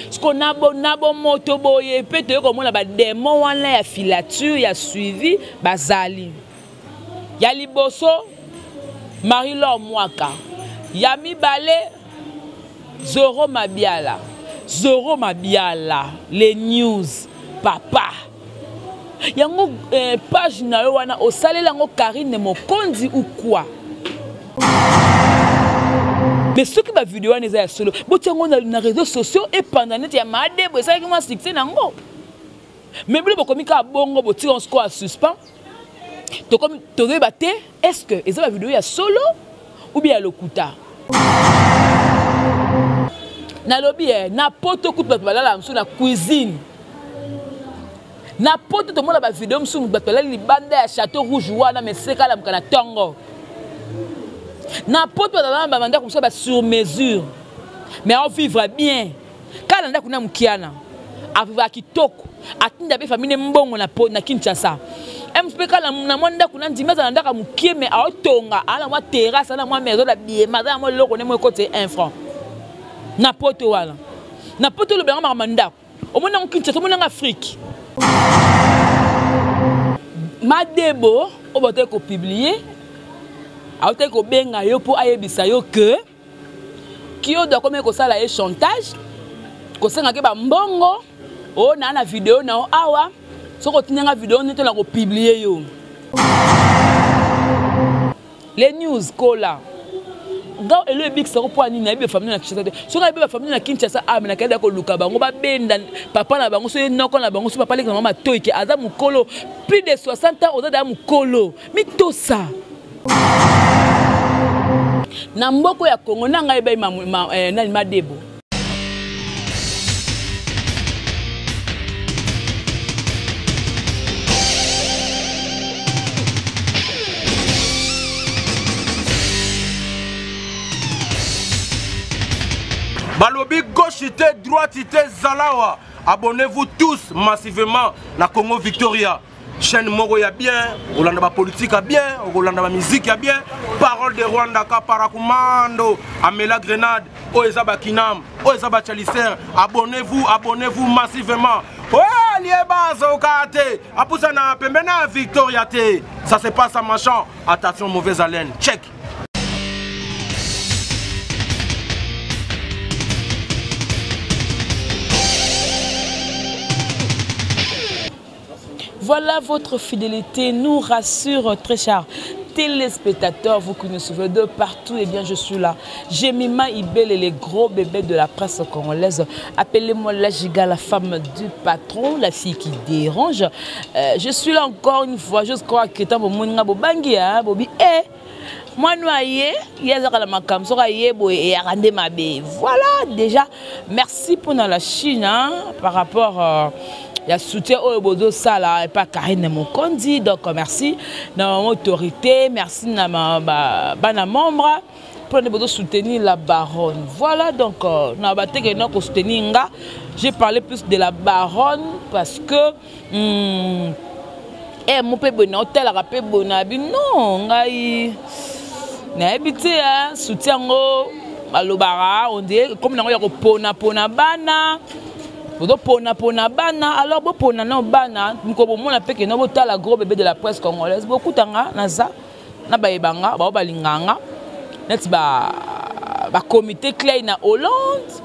Ce qu'on a bon moto boye peut-être comme on a ba démon wana ya filature ya suivi bazali. Ya liboso Marie-Laure Mwaka. Ya mibale Zoro Mabiala. Zoro Mabiala, les news papa. Yango page na yo wana osalela ngo Karine Mokonzi ou quoi? Mais ce qui va vidéo wana eza solo. Botango na réseaux sociaux et pendant net ya madebo ça qui m'a succès nango. Mais blo bokomika bongo boti on se quoi suspend. To comme to débattre est-ce que eza la vidéo ya solo ou bien lokuta? Na lobby na poto kutu bato balala msu na cuisine. Na poto to mona ba vidéo msu bato balala libanda ya Château Rouge wana meseka la mkana tongo. Na poto balala ba manda comme ça ba sur mesure. Mais on vivra bien. Kala nda kuna mkiana. Aviva kitoko. Atinda be famille mbongo na poto na Kinshasa. MPK na mwanda kuna ndimeza ndaka mukie me aotonga ala mwa terrasse ala mwa maison la bien madame mwa loko ne mwa côté 1 franc. Na poto wala. Na poto le benga mandako. Omona Kinshasa omona en Afrique. Madebo obote ko publier. Aote ko benga yo po ayebisa yo que kio doit comme ko sala e chantage. Ko senga ke ba mbongo o na vidéo na awa. Soko tinanga vidéo nete la ko publier yo. Les news kola. Dans le big sako po ani na be famille na Kinshasa. Soka be famille na Kinshasa a na kaida ko luka bango ba benda papa na bango so noko na bango so papa le mama toike aza mukolo plus de 60 ans oza da mukolo. Mi to ça. Na mboko ya Kongo na ngai ba na Madebo. Balobi gauchité, droitité, Zalawa. Abonnez-vous tous massivement na Congo Victoria. Chaîne Moro ya bien, Olanda ba politique ya bien, Olanda ba musique ya bien. Parole de Rwanda ka parakumando, Amela Grenade, Oezaba Kinam, Oezaba Chalicer. Abonnez-vous massivement. Ouais, lieba Kate. Apusa na pembena Victoria te. Ça se passe à Machan. Attention mauvaise haleine. Check. Voilà, votre fidélité nous rassure, très chers téléspectateurs, vous qui nous suivez de partout, et bien je suis là. Jemima Ibel et les gros bébés de la presse congolaise. Appelez-moi la giga, la femme du patron, la fille qui dérange. Je suis là encore une fois, je crois que tant pour mon bobangi, bobi, moi noyé, voilà, déjà, merci pour la Chine par rapport il y a soutien au bodo sala et pas Karine Mokonzi, donc merci na autorité, merci na bana membre pour ne soutenir la baronne. Voilà, donc na baté que nous soutenir nga, j'ai parlé plus de la baronne parce que mon pe bon hôtel rappel bonabi non ngai na habité soutien ngo malobara on dit comme na ko pona bana pona bana alors bo pona na bana nko bo mona peke no botala gros bébé de la presse congolaise beaucoup tanga naza na baebanga ba balinganga net ba comité clé na Hollande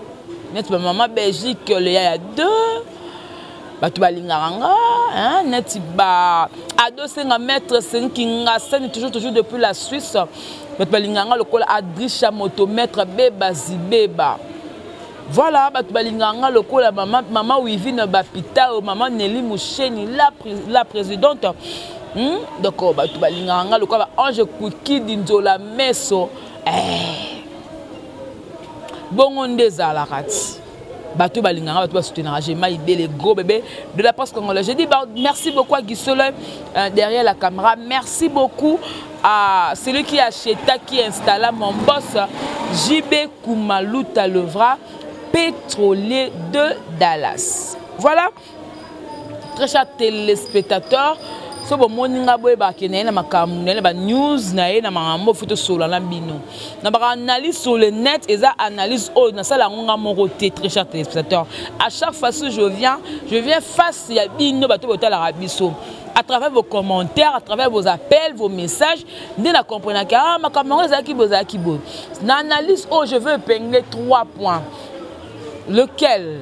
net ba maman Belgique le ya 2 ba to balinganga hein net ba adosenga maître senkinga scène toujours depuis la Suisse ba balinganga le col Adricha moto maître beba zibeba. Voilà, balinganga loko la maman Wivine Bapita ou maman Nelly Moucheni la présidente. Donc balinganga loko Ange Kuki Dinzola Meso. Bongo ndeza kati. Bato balinganga bato soutenir Jemima Ibel les gros bébés de la presse congolaise. Je dis merci beaucoup à Guisole derrière la caméra. Merci beaucoup à celui qui a acheté, qui installa mon boss JB Koumaluta Levra, pétrolier de Dallas. Voilà, très chers téléspectateurs, so bo moninga boye ba ke na makamu na ba news na ye na makambo futo solo na bino na ba analyse sur le net et ça analyse au na sala ngonga moko te très cher téléspectateur à chaque fois que je viens face ya bino bato botala rabiso à travers vos commentaires, à travers vos appels, vos messages, dès la comprenez que ah ma camarade zaki bo. N'analyse oh je veux épingler 3 points. Lequel?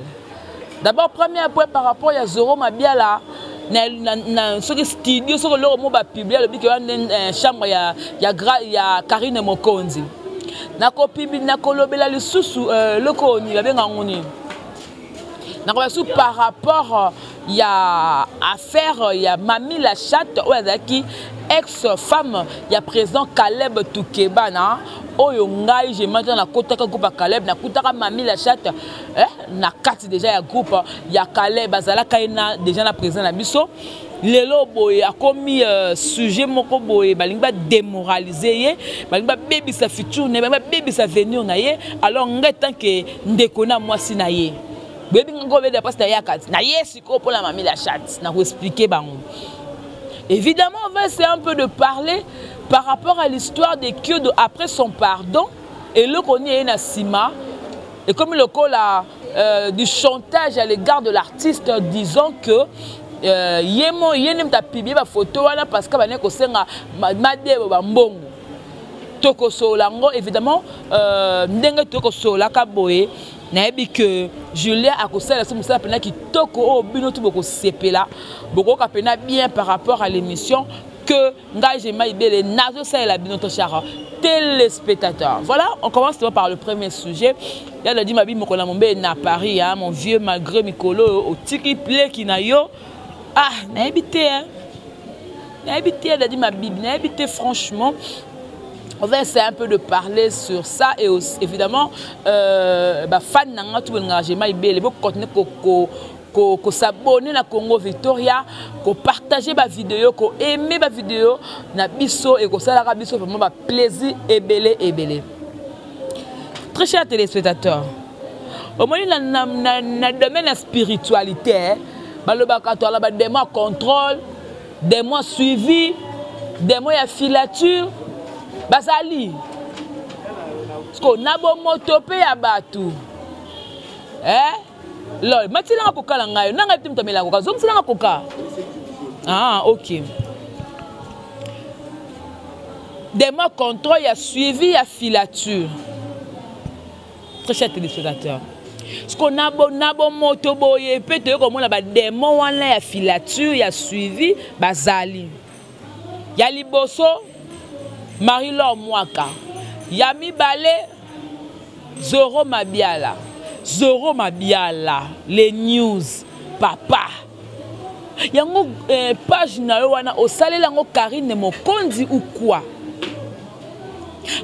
D'abord premier point par rapport à Zoro Mabiala na ce studio sur le mot ba publier le bic chambre ya Karine Mokonzi. Na ko publier na kolobela le susu le ko ni ba benga ngoni. Na ko sous par rapport il y a affaire, il y a Mami la chatte, qui ex-femme, il y a président Caleb Toukeba, oyo ngai j'ai maintenant na kotaka groupe Caleb na kotaka Mami la chatte na carte déjà ya groupe il y a Caleb azala kaina déjà na président na biso lelo boye a commis sujet moko boye balingba démoraliser ye balingba baby sa futur ne balingba baby sa venir na ye alors ngai tant que ndeko na mwasi na ye baby ngo be de passe na yakati na yes ko pour la Mami la chatte na ko expliquer bango. Évidemment on va essayer un peu de parler par rapport à l'histoire de Kyodo après son pardon et le connaît na Sima et comme le cas du chantage à l'égard de l'artiste disant que yemo yenem ta publier ba photo wana parce que bane ko senga madebo ba mbongo toko solango évidemment ndenge toko solaka boye na yebi que Julien a kosala ce musala pena ki toko o bino tu boko sepela boko ka pena bien par rapport à l'émission que Ngajema Ibele nazo ça la bino to chara téléspectateurs. Voilà, on commence par le premier sujet. Il y a dit ma vie moko na mombe na Paris hein, mon vieux malgré Mikolo au tiki play qui na yo ah na habité hein. Na habité il a dit ma bible, na habité franchement. On va essayer un peu de parler sur ça et aussi, évidemment, fan nanga tout Ngajema Ibele, beaucoup contenu ko s'abonner na Congo Victoria, ko partager ma vidéo, ko aimer ma vidéo na biso et ko salara biso vraiment ba plaisir ebele. Très chers téléspectateurs, au moins na domaine la spiritualité, balobaka to la ba des mois contrôle, des mois suivi, des mois ya filature. Bazali sko nabo motope ya batu lol matina koka la ngayo nanga timta mela koka zom sina koka ah OK des mois contrôle ya suivi ya filature. Très cher téléspectateur sko nabo moto boye peut-être comme on a ba démon wana ya filature ya suivi bazali ya liboso Marie-Laure Mwaka, Yami Balé, Zoro Mabiala, les news, papa. Yango page na yo wana osale lango Karine Mokonzi ou quoi?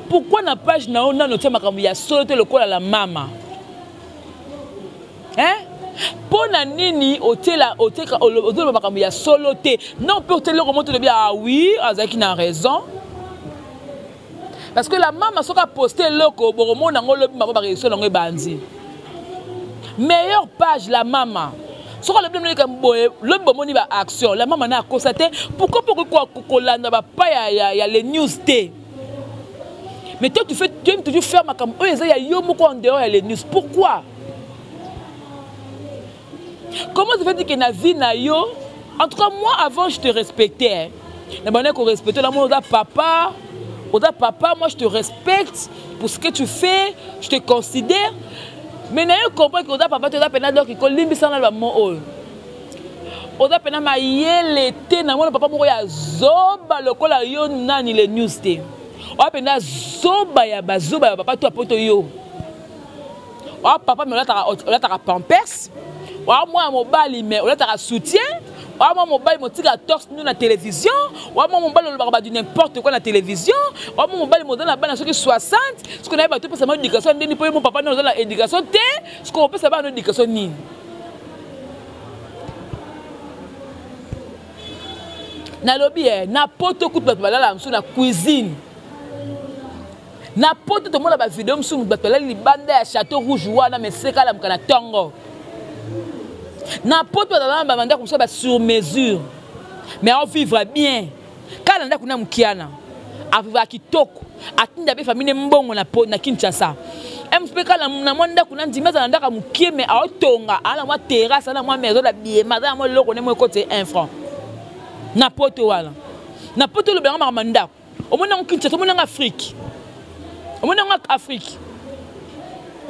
Pourquoi na page na yo na noté makambo ya solo te lokola la mama? Hein? Pona nini otela makambo ya solo te? Non peut te le remonter de bien ah oui, azaki na raison. Parce que la maman a posté le Boromon dans le meilleure page la maman. Le Boromon va action. La maman a constaté pourquoi il y a les news T. Mais toi tu aimes toujours faire ma cam. Il y a yomoko en dehors les news. Pourquoi? Comment tu fais dire que na vie na yo? En tout cas moi avant je te respectais. La manière qu'on respectait la monde papa. Oda papa, moi je te respecte pour ce que tu fais, je te considère. Mais je comprends que Oda papa, tu as peine donc il limbi sans la maman. Oda peine ma yele te na mon papa mo ya zoba lokola yo nani les news te. Oda peine zoba ya bazoba papa toi poto yo. Oda papa me la ta pampers. Oda moi mobali mais oda ta soutien. Moi mobile motika torse nous na télévision, moi mobile le du n'importe quoi na télévision, moi mobile mo dans la bana soki 60, ce qu'on a pas tout parce que éducation ndeni pour mon papa dans la éducation té, ce qu'on peut savoir dans éducation ni. Na lobby na poto coup de balala sur la cuisine. Na poto to mo la ba vidéo sur batala li banda ya château rouge wana mais c'est kala mkana tongo. N'importe quoi dans la bande comme ça sur mesure. mais on vivra bien. Quand on a kuna mkiana, a vivre kitoko, atinda be famille mbongo na Kinshasa. MPK na mwanda kuna ndimeza ndaka mukie mais a otonga, ala mwa terrasse, ala mwa maison la bien, madame mwa loko ne mwa côté 1 franc. Na poto wala. Na poto le benga manda. Au moins en Kinshasa, au moins en Afrique. Au moins en Afrique.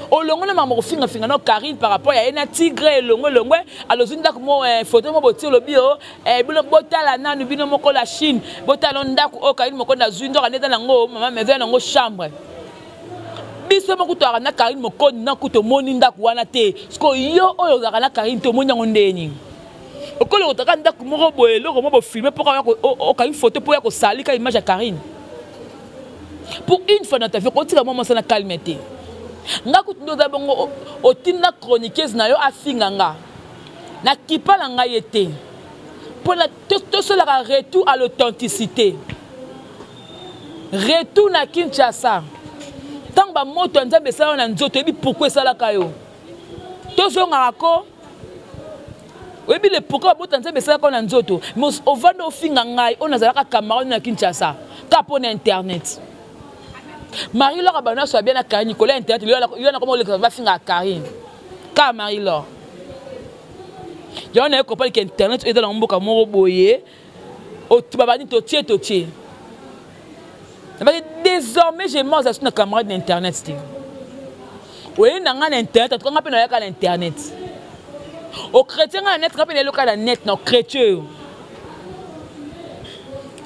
Au long de ma finga no Karine par rapport à un tigre longo alors une date mo photo mo botir le bio bilo botala na no bino moko la Chine botala ndako o Karine moko na zuindo kaneta nango mama meze nango chambre biso moko to na Karine moko na kuto moni ndako wana te sko yo oyo za na Karine to moni ngondeni okolo otaka ndako moko boye loko mo bo filmer pour o ka une photo pour ya ko salika image ya Karine pour une fois dans ta vie quand tu maman ça na calmete nga kutundo za bongo otinda chroniqueuse na yo afinga nga na kipala nga yete pour la tout cela retour à l'authenticité retour na Kinshasa tant ba moto nzambe ça na nzoto ebi pourquoi ça la kayo to zonga ko webi le pourquoi moto nzambe ça na nzoto mais ovando ofinga ngai on azalaka camarade na Kinshasa kapona internet Marie-Laure Abana soit bien à Karine Nicolas internet il y a comment le va finir à Karine car Marie-Laure il y a un compagnie qui internet est dans le mboka moro boye au tubabani totier désormais j'ai moi ça sur camarade d'internet oui nanga internet tu quand on a l'internet au chrétien na net quand on est local net non chrétien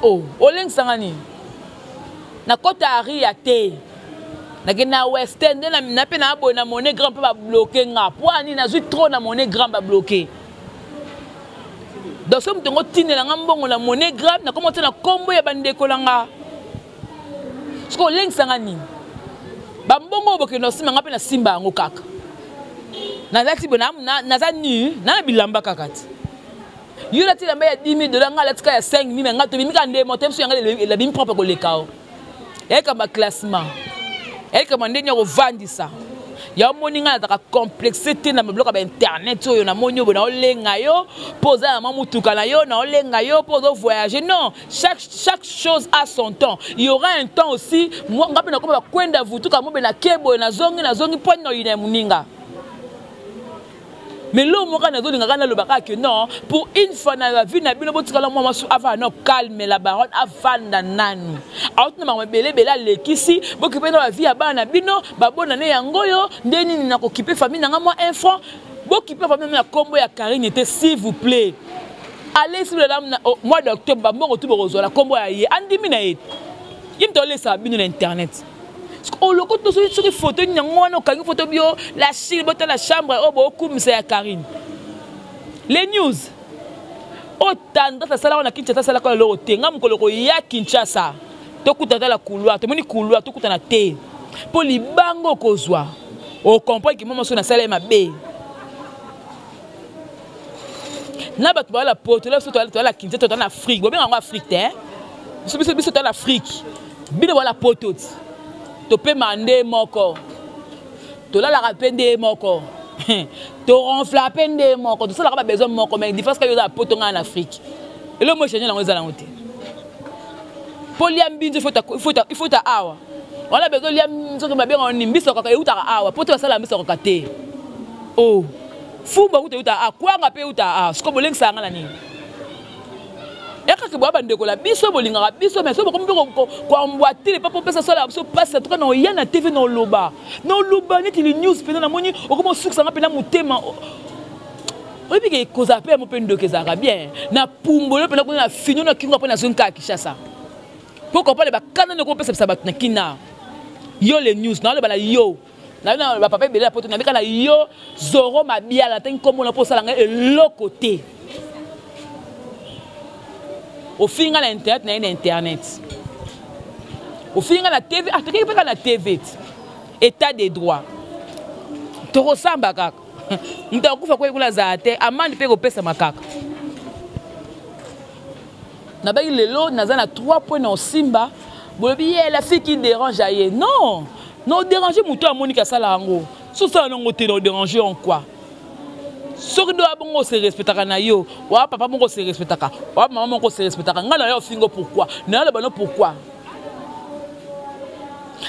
oh oleng sangani na kota ari ate na western na pe na abona monnaie grand ba bloquer nga poani na zui trop na monnaie grand ba bloquer donc somme tongo tinela nga mbongo na monnaie grand na comment na kombo ya bandeko langa sko leng sangani ba mbongo boke no simba nga pe na simba ngo kaka na lati bona na za nu na bilamba kakati yura ti lamba ya $10,000 nga latika ya $5,000 nga to bimika nde motem so nga la bim propre ko lekao et comme un classement et comme on est au vendissa il y a un moninga na complexité na bloc ba internet yo na monyo na olenga yo poser na mamutuka na yo na olenga yo pour voyager non chaque chose a son temps il y aura un temps aussi moi ngapi na ko ba kwenda vutuka mobe na kebo na zongi point no ina muninga mais l'homme moka na zolinga kana lo baka que non pour une fois na la vie na bino botikala moi masu avant non calme la baronne avant nanu autna ma bele lekisi bokipe na la vie ya bana bino babona ne yangoyo ndeni na ko kipe famille na moi un franc bokipe famille na kombo ya Karine était s'il vous plaît allez sur le dame mois d'octobre ba moko tu bozo la kombo ya ye andimi na ye imtole sa bino na internet on le compte sur les photos ni photo bio la Chine botte la chambre oh beaucoup monsieur Karine les news autant ça sala on a Kinshasa sala ko lo tenga mkoloko ya Kinshasa to kutata la couloir to moni couloir to kutana te pour libango kozwa on comprend que maman so na sala mabe na bat ba la poto la so to la Kinshasa to na Afrique bo bien en Afrique hein biso to la Afrique bino wala poto to pe mande moko to la rapende moko to ronfla pende moko to ça la besoin moko mais différence que yo da poto en Afrique et le mo changer la ngeza la ngote poliambinzo il faut ta awa on a besoin liam so que ba bien on nimbiso ka uta awa poto ça la mbiso ka te oh fumba uta akwa ngape uta a sko boleng sanga la nini eka ke baba ndeko la biso bolinga biso mais so bokombi ko mbwatile papa pesa sola so passe trop na ya na TV no loba neti les news pena na moni okomo suksa ngapena mutema obi ke koza pe mo pendo ke za bien na pumbolo pena ko na finyo na kingo pena zonka Kinshasa poko pale ba kana ne ko pesa pesa bat na kina yo les news na le bala yo na ba papa bela poto na beka na yo zoro mabia la ten komo na posa la le côté au finga na internet na internet au finga na TV atake pe na TV état des droits to resamba kaka mtakufa kwa kula za te amande pe ko pesa makaka na ba lelo naza na 3 points na Simba bolobi la fille qui dérange aye non déranger muto a Monica sala ngo so ça non te déranger en quoi soki ndo abongo se respectaka na yo wa papa moko se respectaka wa maman moko se respectaka ngana yo fingo pourquoi na le bano pourquoi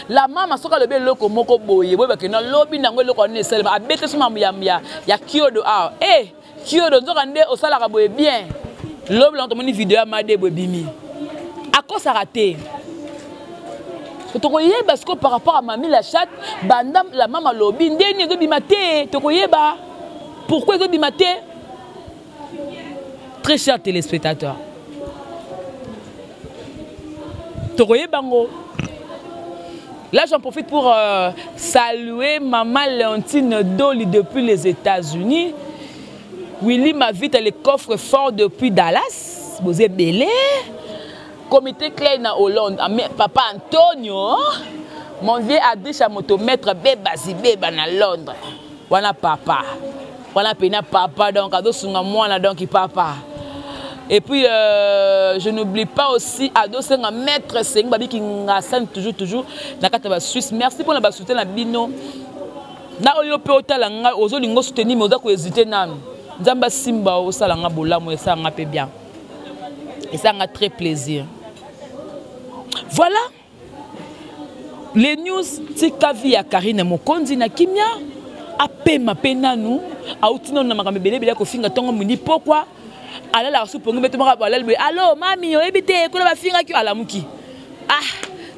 la maman soka le beloko moko boye boye ke na lobi nango eloko ne selma abete suma ya kiodo ah kiodo nzoka nde osala ka boye bien lobi la tomoni vidéo ya made boye bimi akosa raté tokoyeba parce que par rapport à Mami la chatte banda la maman lobi ndeni zo bimate tokoyeba pourquoi zo bimate. Très chers téléspectateurs, tokoyeba ngo. Là, j'en profite pour saluer Maman Léontine Dolly depuis les États-Unis. Willy m'invite les coffres forts depuis Dallas. Vous êtes belé. Comité Clay na Hollande. Papa Antonio. Mon vieux Adriche à motomètre Beba Zibeba na Londres. Voilà papa. Voilà pena papa. Donc, ado sunga moi donc papa. Et puis, je n'oublie pas aussi Ado Senga Maître Seng Babi qui ngassane toujours na kataba Suisse. Merci pour la soutien la bino. Na oyo pe otalanga ozo lingo soutenir mais oza ko hésiter nan. Nzamba simba o salanga bolamu et ça nga pe bien. Et ça nga très plaisir. Voilà. Les news tikavi ya Karine Mokonzi na kimia apema penanu autino na makambe belebele ko finga tongo muni pourquoi ala la supongo betomaka balal allo mami oyebite ko ba finga ki alamuki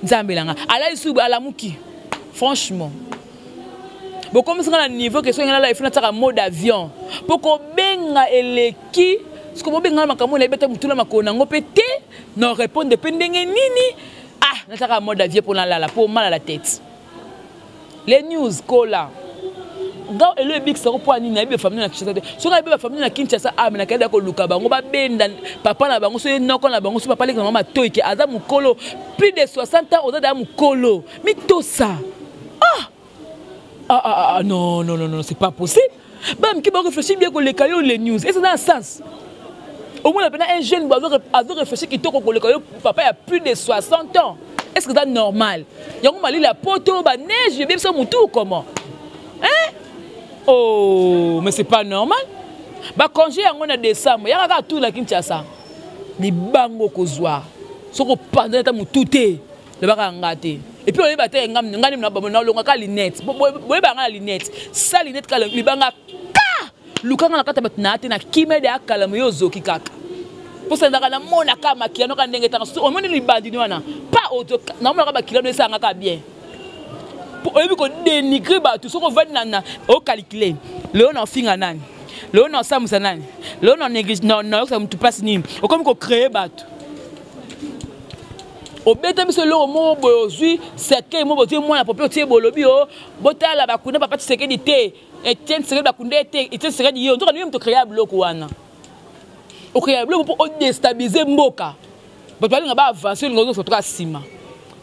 nzambelanga ala isubu alamuki franchement bon comme ça na niveau que soinga la ifuna tsaka mode avion poko benga eleki ce que benga makambo na beta mutula makona ngopete non répondre pendenge nini na tsaka mode avion pour la pour mal à la tête les news kola Gao et le big sero pour nina be famille na Kinshasa. So ka be famille na Kinshasa na kada ko luka bango ba benda papa na bango so noko na bango so papa le maman toike aza mukolo plus de 60 ans oza da mukolo mais tout ça non c'est pas possible. Bam qui va réfléchir bien ko le kayo les news et c'est dans le sens au moins un jeune a réfléchi qui toko ko le kayo papa il a plus de 60 ans. Est-ce que c'est normal? Yango mali la poto ba neige bien ça mutu comment? Hein? Oh, mais c'est pas normal. Bah congé en décembre, il y a tout la Kinshasa. Ni bango kozwa. Soko pendant ta mututé, le baka ngate. Et puis on est batté ngam ngani na babo na longa ka linette. Boye banga linette. Sa linette ka li banga ka. Lukanga na kata batnate na kimede akala moyo zoki kaka. Pour ça ndaka na mona ka makiano ka ndenge ta. On moni li bandini wana. Pas auto na mona ka bakilo no sanga ka bien. Pour eux qu'on dénigre tout ce qu'on va nana au calculer le on en finga nani le on en samusa nani le on en néglige non ça me tout passe ni au comme qu'on crée bateau au bête mais le mot bozi c'est que moi bozi moi la propriété bolobi o bota la bakunda papa c'est que dité et tiens c'est que bakunda et tiens c'est que dit on doit lui me créer bloc wana au créer bloc pour déstabiliser mboka parce que ngaba avancer ngozo faut trois sima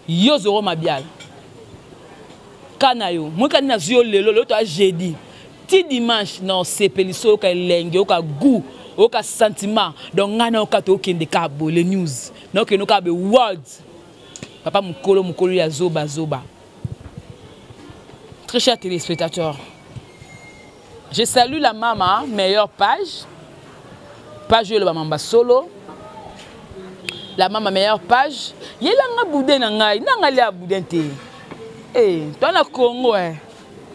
yo zoro mabial Kanayo, moi quand na zio lelo to a jeudi. Ti dimanche non sepeliso ka lenge o ka goût, o ka sentiment. Donc ngana o ka to kende ka bo les news. Donc no ka be words. Papa mukolo ya zoba. Très chers téléspectateurs. Je salue la maman, meilleure page le Bamamba Solo. La maman meilleure page. Yela nga boudin na ngai, na nga lia boudin te. Toi na Congo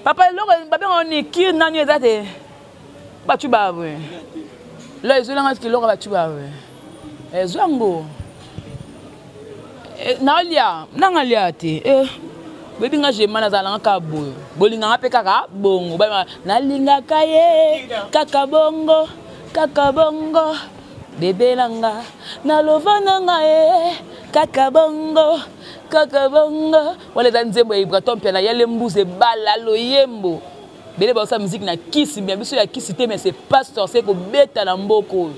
papa loko babe on ki nani ezate batu ba we là ils ont ki loko batu ba we zwango na lia na ngalia te bebi nga jema na zala nga boyo bolinga nga pe kaka bongo ba na linga kaye kaka bongo bebe langa na lovana nga kaka bongo wale danzembo ya Ibratom pia na yale mbuze bala loyembo bele ba sa musique na kisi bien biso ya kisi te mais c'est pas sorcier ko beta na mboko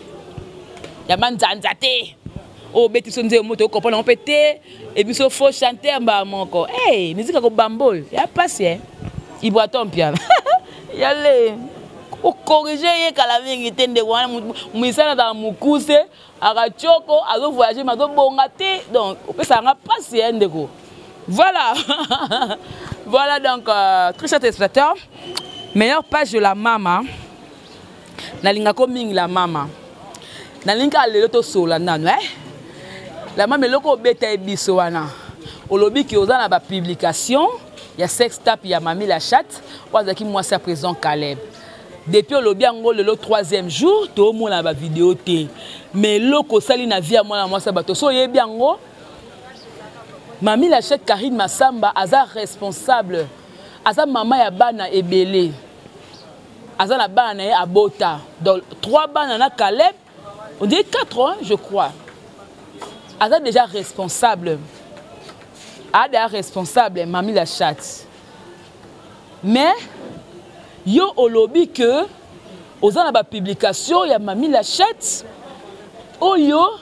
ya manzanza te o beti so nze moto ko pona opete et biso faut chanter mba moko musique ko bambol ya passe Ibratom pia yale o corriger ye kala mingi tende wana muisana da mukuse akachoko azo voyager mazo bongate donc ça nga passer ndeko voilà voilà donc très chers téléspectateurs meilleure page de la maman nalinga ko mingi la mama nalinga lelo to sola nanu la mama eloko obeta ebiso wana olobi ki oza na ba publication ya sex tape ya Mami la chatte wazaki mwasi à présent Caleb depuis olobi yango lelo 3e jour to mona ba vidéo te mais loko sali na vie ya mwana mwasi bato so yebi yango Mami la chatte Karine Massamba aza responsable aza mama ya bana ebele aza la bana ya abota donc 3 bana na Caleb on dit 4 hein, je crois aza déjà responsable ada responsable Mami la chatte mais yo olobi que oza na ba publication ya Mami la chatte oyo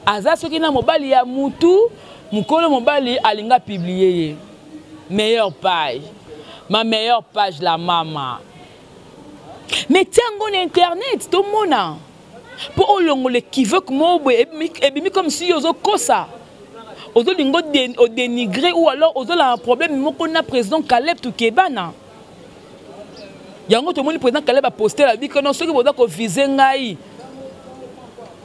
aza soki na mobali ya mutu mukolo mobali alinga publier meilleure page ma meilleure page la mama mais tiango na internet to mona pour olongole qui veut que moi ebimi comme si ozo kosa ozo lingo dénigrer ou alors ozo la un problème moko na président Caleb Tukebana yango to moni président Caleb a posté la vie que non ceux qui boza ko viser ngai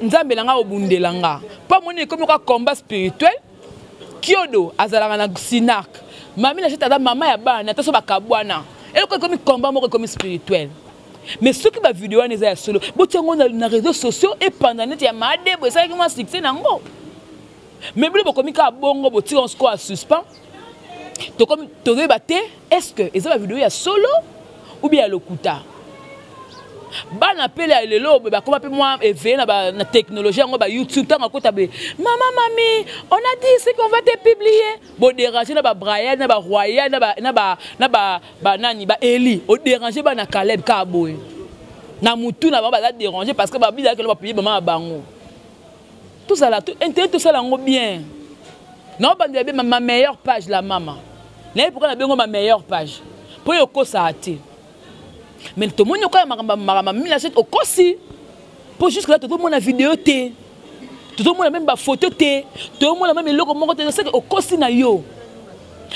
nzambe langa obundelanga pas moni comme un combat spirituel kiodo azalanga na Sinac Mami la chatte ada mama ya bana taso bakabwana eloko comme combat moko comme spirituel mais ceux qui ba vidéo wana eza ya solo botiango na réseaux sociaux et pendant net ya madebo ça qui m'a succès nango mais bilo bokomi ka bongo boti on score à suspens to comme to débattre est-ce que eza ba vidéo ya solo ou bien lokuta bana pele ya lelo ba koma pe moi éveillé na technologie ngo ba YouTube tanga kota be mami on a dit c'est qu'on va te publier bo déranger na ba Brian na ba Royal na ba nani ba Eli o déranger ba na Caleb ka boy na mutu na ba déranger parce que ba bila que ba publier ba bango tout ça là tout internet tout ça là ngo bien non ba ndebe ma meilleure page la mama là pourquoi na bengo ma meilleure page pour yo ko ça ati mais tout le monde a Mami la chatte au Kossi. Pour jusque là, tout le monde a vidéo té. Tout le monde a même ma photo té. Tout le monde a même le logo au Kossi na yo.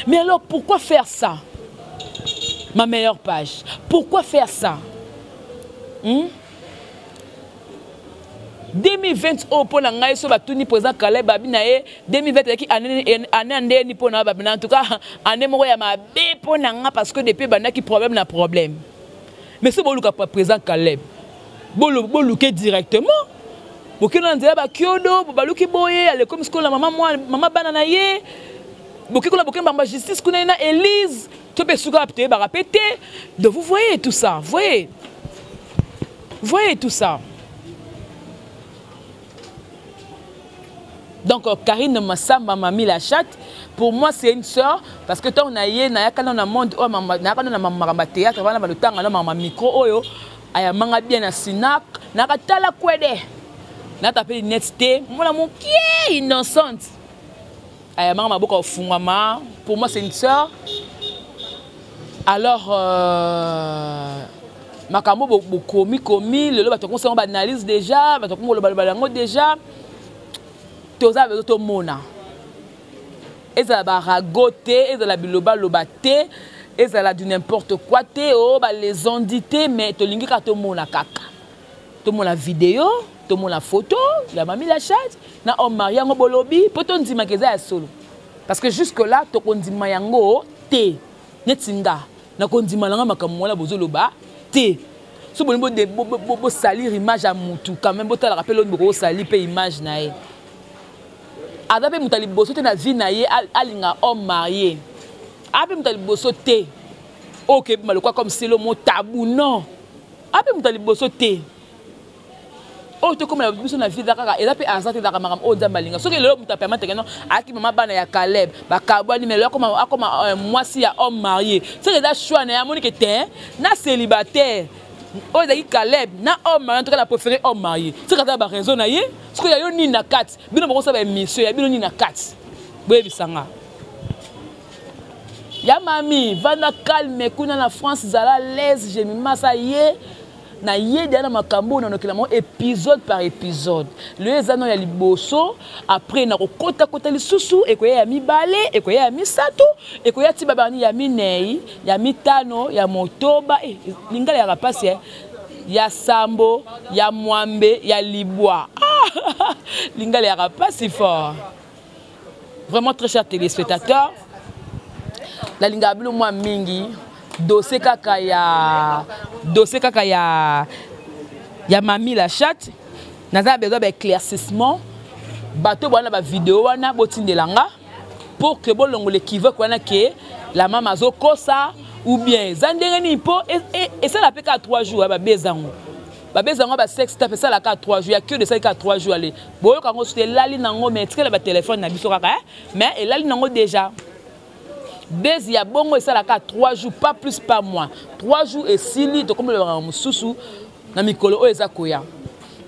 Mais alors pourquoi faire ça? Ma meilleure page. Pourquoi faire ça? 2020 au pour la ngai so batuni président Caleb babinae 2020 qui année ni pour na babina en tout cas année moko ya mabe pour nanga parce que depuis bana qui problème. Mais si vous avez présent Caleb, vous avez directement. Vous avez un kiodo, vous avez boye, comme la maman banana ye. Vous avez la justice, vous avez Élise. Tu peux répéter. Donc vous voyez tout ça. Vous voyez tout ça. Donc Karine Massamba Mami la chatte. Pour moi, c'est une sœur parce que tant on a yé, na yakana na monde, oh maman, na yakana na maman théâtre, voilà le temps, na maman micro, oyo, aya manga bien na Sinac, na katala kwede, na tapé netté, mon qui est innocente, aya manga maboka au fungama. Pour moi, c'est une sœur. Alors, makambo komi, le bato conseil on analyse déjà, bato kongo le balango déjà, toza bezo to mona. Ezala baragoté, ezala biloba lobate, ezala du n'importe quoi te, oh ba les ondité, mais to lingi ka to mona kaka. To mona vidéo, to mona photo, la Mami la chatte, na homme marié ngo bolobi, poto ndima keza ya solo. Parce que jusque là to kondima yango te, netinga, na kondima langa makamwa la bozo loba te. So bonimbo de bo salir image à mutu, quand même bota la rappel on bo salir pe image na e. Adape mutali boso te na vie na ye alinga homme marié. Ape mutali boso te. OK, malokwa comme c'est le mot tabou non. Ape mutali boso te. Oh to comme la biso na vie dakaka et ape azate dakaka makam o ndambalinga. Soki lelo muta permettre que non aki mama bana ya Caleb, ba kabwani mais comme mwasi ya homme marié. C'est déjà choix na ya monique te na célibataire. Oh daki Caleb na homme marié en tout cas la préféré homme marié. C'est quand ba raison na ye. Ce que y a yo ni na 4 bino bako sa ba mission ya bino ni na 4 boye bisanga ya mami vana calme kuna na France zala l'aise je me massa ye na ye dia na makambo na nokela mo épisode par épisode le ezano ya liboso après na kota lisusu ekoya ya mibale ekoya ya misato ekoya ti babani ya minei ya mitano ya motoba lingala ya rapasi ya Sambo, ya Mwambe, ya Libwa. Ah, Lingala y'a pas si fort. Vraiment très chers téléspectateurs. La Lingala Bleu moi mingi. Dossier kaka ya Mami la chatte. Naza besoin d'éclaircissement. Bateau wana ba vidéo wana botindelanga pour que bon l'ongole qui veut wana que la maman zo kosa ou bien zandengeni po et ça la fait qu'à 3 jours ba bezango ba sexe tape ça la qu'à 3 jours, il y a que de ça qu'à 3 jours aller boyo quand on se lali nango mais est-ce que la téléphone na biso kaka mais et lali nango déjà bezi ya bongo et ça la qu'à 3 jours, pas plus pas moins 3 jours et 6 lit comme le mususu na mikolo o ezakoya.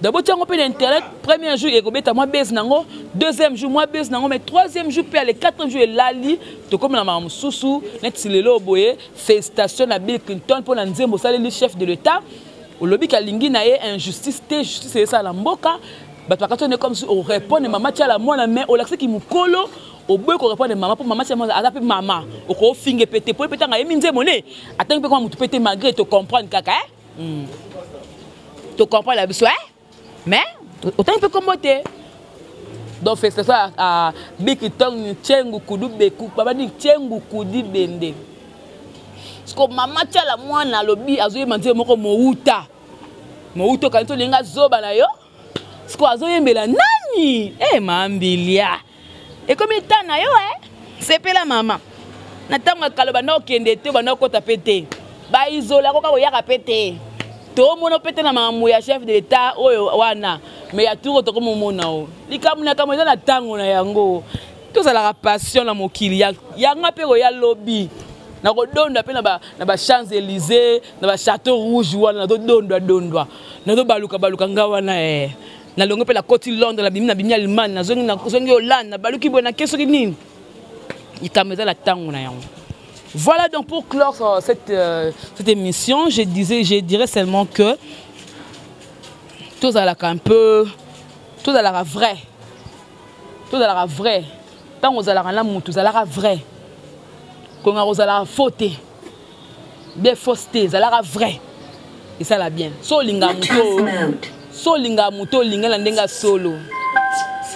D'abord, tu as un peu d'internet. Premier jour, il y a moi baisse nango. Deuxième jour, moi baisse nango. Mais troisième jour, puis le quatrième jour, il lali. Tu comme la maman Soussou, net si le loboye. Félicitations à Bill Clinton pour l'anzé Mossale, le chef de l'État. Au lobby Kalingi n'a eu injustice, justice c'est ça la mboka. Bah par contre, on est comme si on répond de maman tia la moi la main. Au lac qui moukolo. Au bout qu'on répond de maman pour maman tia moi à maman. Au ko finge pété pour pété n'a eu minze monnaie. Attends que comment tu pété malgré te comprendre kaka. Tu comprends la besoin? Mais, autant il peut commoter. Donc, c'est ça à Bikitong, Tchengu, Kudu, Beku, Papa dit Tchengu, Kudi, Bende. Parce que maman, tu as la moine à lobby, à Zoé, Manté, Moko, Mouta. Mouta, quand tu l'as zoba na yo. Parce que Zoé, Mbela, Nani. Eh, Mambilia. Et comme il t'en a yo, c'est pas la maman. Natama Kalobano, qui est de Bano, Kota pété. Ba isola, Koka, Yara pété. Tout le monde peut être un chef de l'État, mais il y a tout le monde. Il y a tout ça la passion dans mon kili. Il y a un lobby. Il y a un Champs-Élysées, il y a un Château Rouge, il y a un Dondoa. Il y a la côte de Londres, il y a un Allemagne, il y a un Hollande, il y a un Voilà donc pour clore cette émission, je dirais seulement que tout ça là un peu, tout ça là vrai, tout ça là vrai. Tant vous allez là tout ça là vrai. Quand vous allez fauter, bien fausseté, ça là vrai. Et ça là bien. So linga muto linga landenga solo.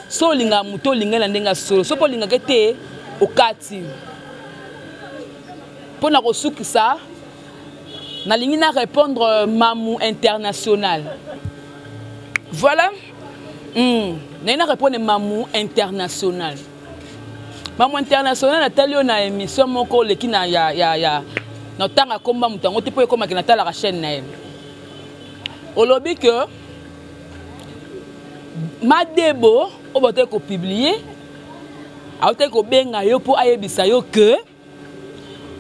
So linga muto linga landenga solo. So pour linga kete okati. Pour nous ressourcer ça, nous allons répondre Mamou international. Voilà. Nous allons répondre Mamou international. Mamou international, nous avons une émission qui a un combat, la chaîne. Au lobby que Madebo, on va publier, on va publier pour que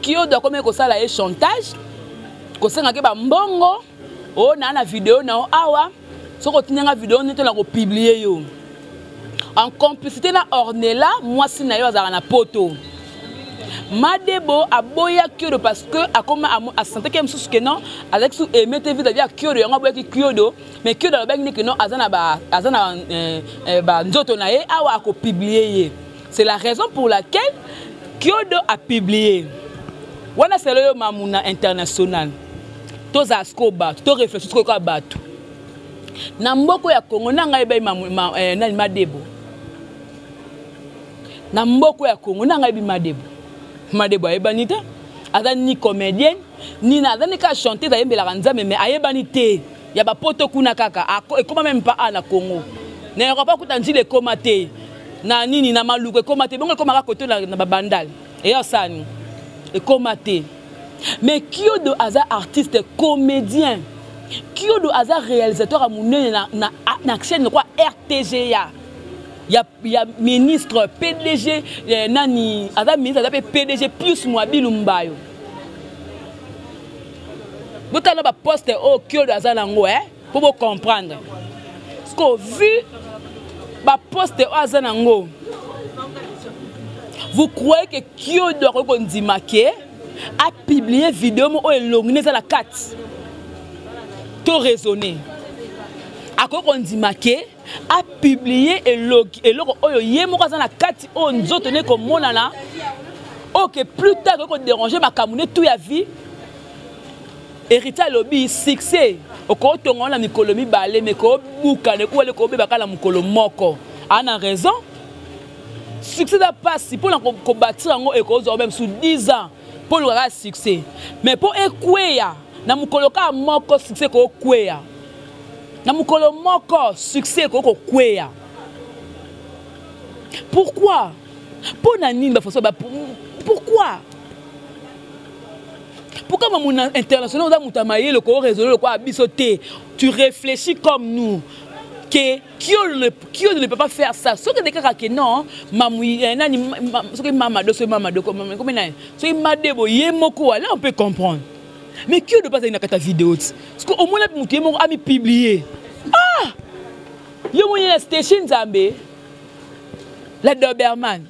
Kyo doit comme ça la chantage ko senga ke ba mbongo o na na vidéo na awa so ko tinga vidéo nete na ko publier yo en complicité na Ornella moi si na yo azara na poto Madebo aboya Kyo parce que a comme a santé que msusu que non avec sous emete vie d'ailleurs Kyo yo ngaboya ki Kyo do mais Kyo do ba ni que non azana ba nzoto na ye awa ko publier. C'est la raison pour laquelle Kyodo a publié. Wana c'est le Mamuna international. Tous askoba, tous réfléchissent quoi batu. Na mboko ya Congo na ngai ba nani Madebo. Na mboko ya Congo na ngai bi Madebo. Madebo ayebanita. Aza ni comédienne, ni na azani ka chanter da yembela nzambe mais ayebanite. Ya ba poto kuna kaka. Et comment même pas à na Congo. Na pas kutanji le komate. Na nini na maluko komate bongo komaka koto na babandal. Et osani. Et commaté. Mais Kyodo Aza artiste comédien. Kyodo Aza réalisateur à mon na chaîne quoi RTGA. Il y a ministre PDG nani Aza ministre Aza PDG plus moi Bilumbayo. Vous avez un poste au Kyodo Aza nango pour vous comprendre. Parce que vu ba poste au Aza nango. Vous croyez que Kyodo a publié une vidéo où il a la 4. Tout raisonné. A publié et la 4 où nous avons comme monana. Ok, plus tard que déranger ma camoune tout la vie. héritier lobby succès oko tongo na mikolo mibale mais ko buka ne ko le ko beba kala mukolo moko ana raison succès da passe pour na ko bâtir ngo et ko même sous 10 ans pour le succès mais pour ekweya na mukolo ka moko succès ko kweya na mukolo moko succès ko kweya. Pourquoi? Pour nani ba façon pourquoi? Pourquoi mon international dans mutamaye le ko résoudre le ko abisoté? Tu réfléchis comme nous que qui ne peut pas faire ça. Ce que des cas que non, mamui nani ce que maman de comme nani. Ce que madebo yemoko là on peut comprendre. Mais qui ne pas une cata vidéo parce que au moins la muté mon ami publié. Ah! Yo mon station Zambé. La Doberman.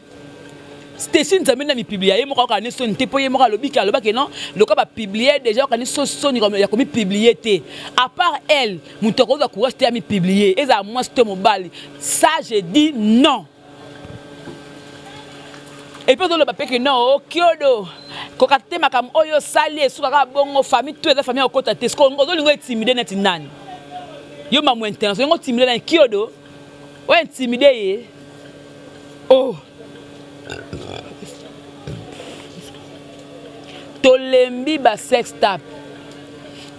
Station Zambé n'a mi publié. Mo ka ne son te poye mo ka lobi ka loba que non, le ka ba publier déjà ka ne son comme ya comme publier té. À part elle, mon toko za courage té mi publier. Et ça moi c'est mon bal. Ça je dis non. Et puis dans le papier que non, oh Kyodo. Kokate makam oyo sali suka bongo famille toute la famille okota te. Sko ngo lingo intimider net nani. Yo mamu intention ngo intimider na Kyodo. O intimider ye. Oh. Tolembi ba sex tap.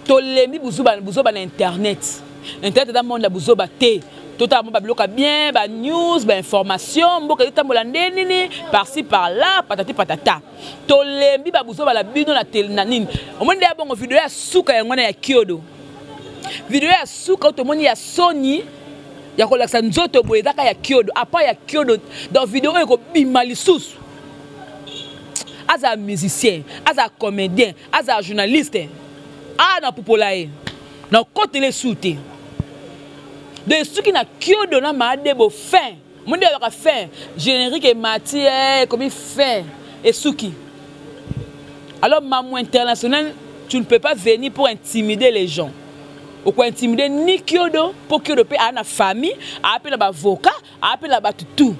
Tolembi buzoba na internet. Internet dans monde la buzoba te. Totalement ba bloka bien, ba news, ba information, mboka yotambola ndenini par-ci par-là, patati patata. Tolembi ba buzoba la bino na telinanine. Au monde ya bongo vidéo ya suka ya ngwana ya Kyodo. Vidéo ya suka to moni ya Sony. Ya ko laksa nzoto boye daka ya Kyodo. Après ya Kyodo dans vidéo ko bima lisusu. As un musicien, as un comédien, as un journaliste. Ah na popolae. Na côté les souté. De ceux qui n'a Kyodo na ma debo fin. Mon dieu a fin. Générique et matière comme il fait et Suki. Alors maman international, tu ne peux pas venir pour intimider les gens. Ou quoi intimider ni Kyodo pour Kyodo peut avoir une famille, appeler un avocat, appeler un tout.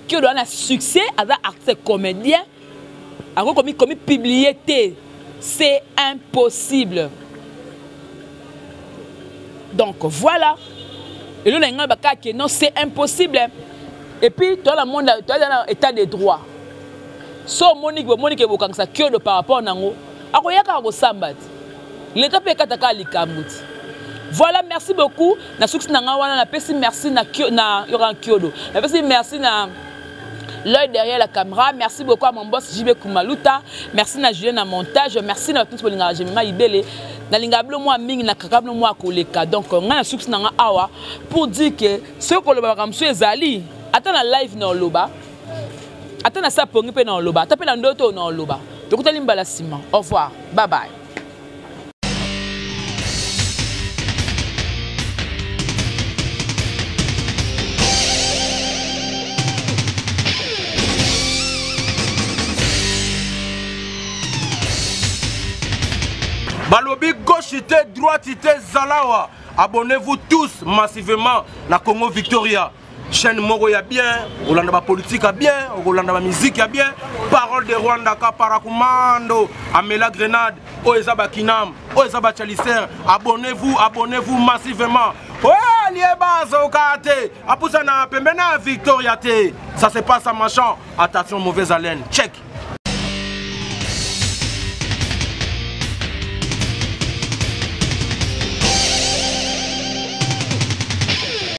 Kyodo a un succès, a un artiste comédien, a comme publié, c'est impossible. Donc voilà. Et là, non, c'est impossible. Et puis, tu as le monde, tu as l'état de droit. So Monique ça Kyodo par rapport à Nango. Akoyaka ko sambat. L'état peut kataka likambuti. Voilà, merci beaucoup. Na succès nanga wana na pesi merci na Yoran Kyodo. Na pesi merci na l'œil derrière la caméra. Merci beaucoup à mon boss JB Kumaluta. Merci na Julien na montage. Merci na tout le monde Jemima Ibele. Na lingablo moi mingi na kakablo moi koleka. Donc nga na succès nanga awa pour dire que ce que le baba monsieur ezali. Attends la live na loba. Attends na ça pongi pe na loba. Tapé na ndoto na loba. Donc talimbala sima. Au revoir. Bye bye. Balobi gauchité, droitité, Zalawa. Abonnez-vous tous massivement na Congo Victoria. Chaîne Moro ya bien, Olanda politique a bien, Olanda musique a bien. Parole de Rwanda ka parakumando, Amela Grenade, Oezaba Kinam, Oezaba Chalicer. Abonnez-vous massivement. Ouais, lieba Zokate, Apusana Pembena Victoria te. Ça se passe à machin. Attention, mauvaise haleine. Check.